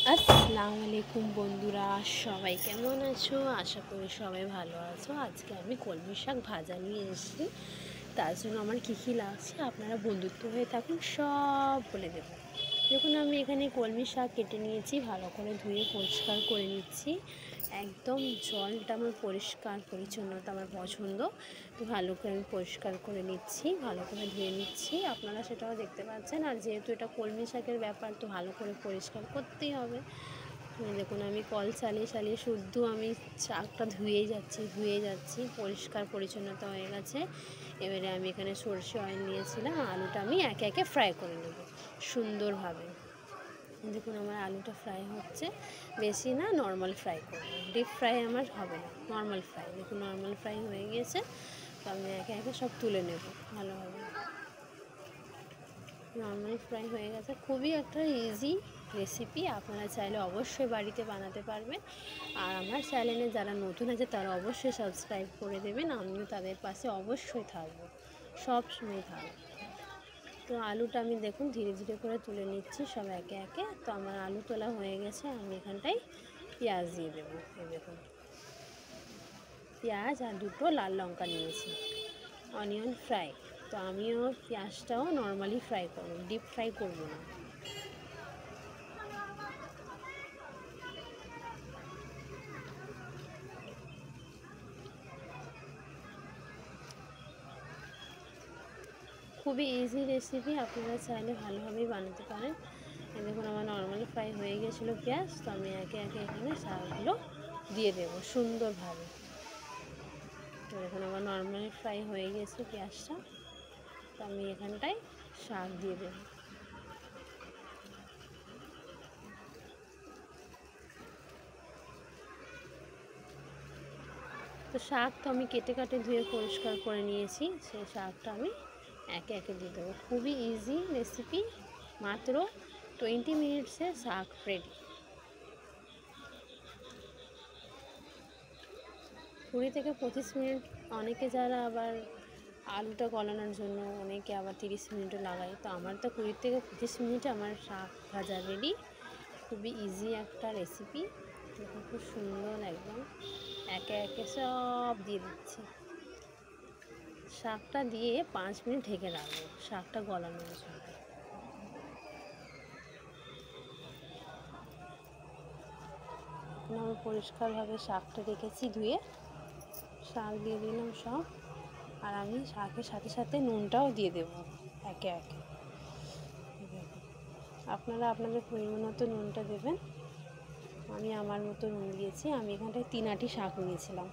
আসসালামু আলাইকুম বন্ধুরা, সবাই কেমন আছো? আশা করি সবাই ভালো আছো। আজকে আমি কলমি শাক ভাজা নিয়ে এসেছি। তার জন্য আমার কী কী লাগছে আপনারা বন্ধুত্ব হয়ে থাকুন, সব বলে দেবো। দেখুন, আমি এখানে কলমি শাক কেটে নিয়েছি, ভালো করে ধুয়ে পরিষ্কার করে নিচ্ছি। একদম জলটা আমার পরিষ্কার পরিচ্ছন্নতা আমার পছন্দ, তো ভালো করে আমি পরিষ্কার করে নিচ্ছি, ভালো করে ধুয়ে নিচ্ছি। আপনারা সেটাও দেখতে পাচ্ছেন। আর যেহেতু এটা কলমি শাকের ব্যাপার, তো ভালো করে পরিষ্কার করতেই হবে। দেখুন, আমি কল চালিয়ে চালিয়ে শুদ্ধ আমি শাকটা ধুয়ে যাচ্ছি, পরিষ্কার পরিচ্ছন্নতা হয়ে গেছে। এবারে আমি এখানে সরষে অয়েল নিয়েছিলাম, আলুটা আমি একে একে ফ্রাই করে নেব সুন্দরভাবে। দেখুন, আমার আলুটা ফ্রাই হচ্ছে, বেশি না, নর্মাল ফ্রাই করবো, ডিপ ফ্রাই আমার হবে না, নর্মাল ফ্রাই। দেখুন, নর্মাল ফ্রাই হয়ে গিয়েছে, তো আমি একে একে সব তুলে নেব ভালোভাবে। নর্মাল ফ্রাই হয়ে গেছে। খুবই একটা ইজি রেসিপি, আপনারা চাইলে অবশ্যই বাড়িতে বানাতে পারবেন। আর আমার চ্যানেলে যারা নতুন আছে তারা অবশ্যই সাবস্ক্রাইব করে দেবেন, আমিও তাদের পাশে অবশ্যই থাকবো, সব সময় থাকবো। তো আলুটা আমি দেখুন ধীরে ধীরে করে তুলে নিচ্ছি সব একে একে। তো আমার আলু তোলা হয়ে গেছে, আমি এখানটায় পেঁয়াজ দিয়ে দেবো। এই দেখুন, পেঁয়াজ আর দুটো লাল লঙ্কা নিয়েছি, অনিয়ন ফ্রাই। তো আমিও পেঁয়াজটাও নর্মালি ফ্রাই করব, ডিপ ফ্রাই করব না। খুবই ইজি রেসিপি, আপনারা চাইলে ভালোভাবেই বানাতে পারেন। দেখুন, আমার নর্মালি ফ্রাই হয়ে গেছিলো পেঁয়াজ, তো আমি একে একে এখানে শাকগুলো দিয়ে দেবো সুন্দরভাবে। তো দেখুন, আমার নর্মালি ফ্রাই হয়ে গেছে পেঁয়াজটা, তো আমি এখানটায় শাক দিয়ে দেবো। তো শাক তো আমি কেটে কাটে ধুয়ে পরিষ্কার করে নিয়েছি, সেই শাকটা আমি একে একে দিয়ে দেবো। খুবই ইজি রেসিপি, মাত্র 20 মিনিটসে শাক রেডি। 20 থেকে 25 মিনিট, অনেকে যারা আবার আলুটা গলানোর জন্য অনেকে আবার 30 মিনিটও লাগায়, তো আমার তো 20 থেকে 25 মিনিটে আমার শাক ভাজা রেডি। খুবই ইজি একটা রেসিপি, দেখুন খুব সুন্দর একদম। একে একে সব দিয়ে দিচ্ছি। শাকটা দিয়ে 5 মিনিট ঢেকে রাখবো শাকটা গলানোর জন্য। আমি পরিষ্কারভাবে শাকটা রেখেছি ধুয়ে, শাক দিয়ে দিলাম সব। আর আমি শাকের সাথে সাথে নুনটাও দিয়ে দেবো একে একে। আপনারা আপনাদের পরিমাণ মতো নুনটা দেবেন। আমি আমার মতো নুন দিয়েছি। আমি এখানটায় 3 আঁটি শাক নিয়েছিলাম,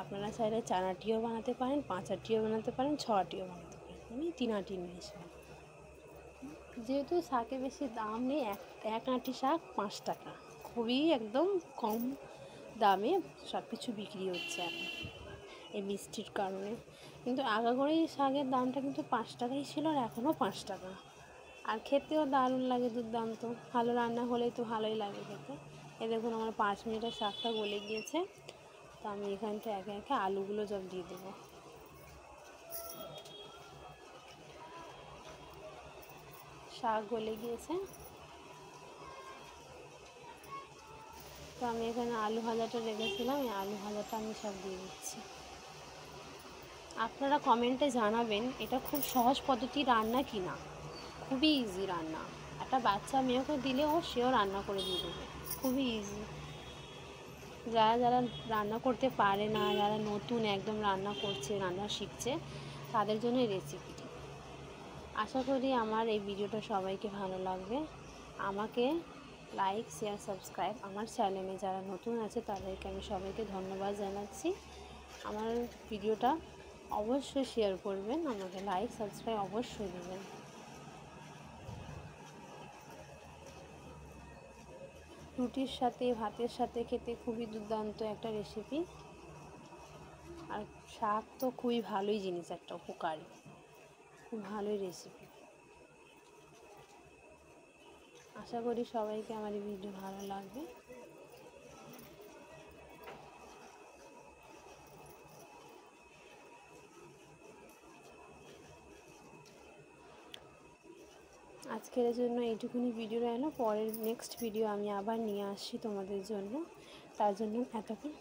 আপনারা চাইলে 4 আঁটিও বানাতে পারেন, 5 আঁটিও বানাতে পারেন, 6 আঁটিও বানাতে পারেন। আমি 3 আঁটি নিয়েছিলাম। যেহেতু শাকে বেশি দাম নেই, এক আঁটি শাক 5 টাকা, খুবই একদম কম দামে সব কিছু বিক্রি হচ্ছে এখন এই বৃষ্টির কারণে। কিন্তু আগাগোড়াই শাকের দামটা কিন্তু 5 টাকাই ছিল, আর এখনও 5 টাকা। আর খেতেও দারুণ লাগে, দুর্দান্ত। ভালো রান্না হলেই তো ভালোই লাগে খেতে। এই দেখুন, আমার 5 মিনিটের শাকটা গলে গিয়েছে, তো আমি এখানটা একে একে আলুগুলো সব দিয়ে দেবো। শাক গলে গিয়েছে, তো আমি এখানে আলু ভাজাটা রেখেছিলাম, এই আলু ভাজাটা আমি সব দিয়ে দিচ্ছি। আপনারা কমেন্টে জানাবেন এটা খুব সহজ পদ্ধতি রান্না কি না। খুবই ইজি রান্না, একটা বাচ্চা মেয়েকে দিলেও সেও রান্না করে দিয়ে দেবে, খুবই ইজি। যারা যারা রান্না করতে পারে না, যারা নতুন একদম রান্না করছে, রান্না শিখছে, তাদের জন্য এই রেসিপিটি। আশা করি আমার এই ভিডিওটা সবাইকে ভালো লাগবে। আমাকে লাইক, শেয়ার, সাবস্ক্রাইব, আমার চ্যানেলে যারা নতুন আছে তাদেরকে আমি সবাইকে ধন্যবাদ জানাচ্ছি। আমার ভিডিওটা অবশ্যই শেয়ার করবেন, আমাকে লাইক সাবস্ক্রাইব অবশ্যই দেবেন। রুটির সাথে, ভাতের সাথে খেতে খুবই দুর্দান্ত একটা রেসিপি। আর শাক তো খুবই ভালোই জিনিস, একটা উপকারী, খুব ভালোই রেসিপি। আশা করি সবাইকে আমার এই ভিডিও ভালো লাগবে। আজকের জন্য এইটুকুনি ভিডিও এলো। পরের নেক্সট ভিডিও আমি আবার নিয়ে আসছি তোমাদের জন্য। তার জন্য এতক্ষণ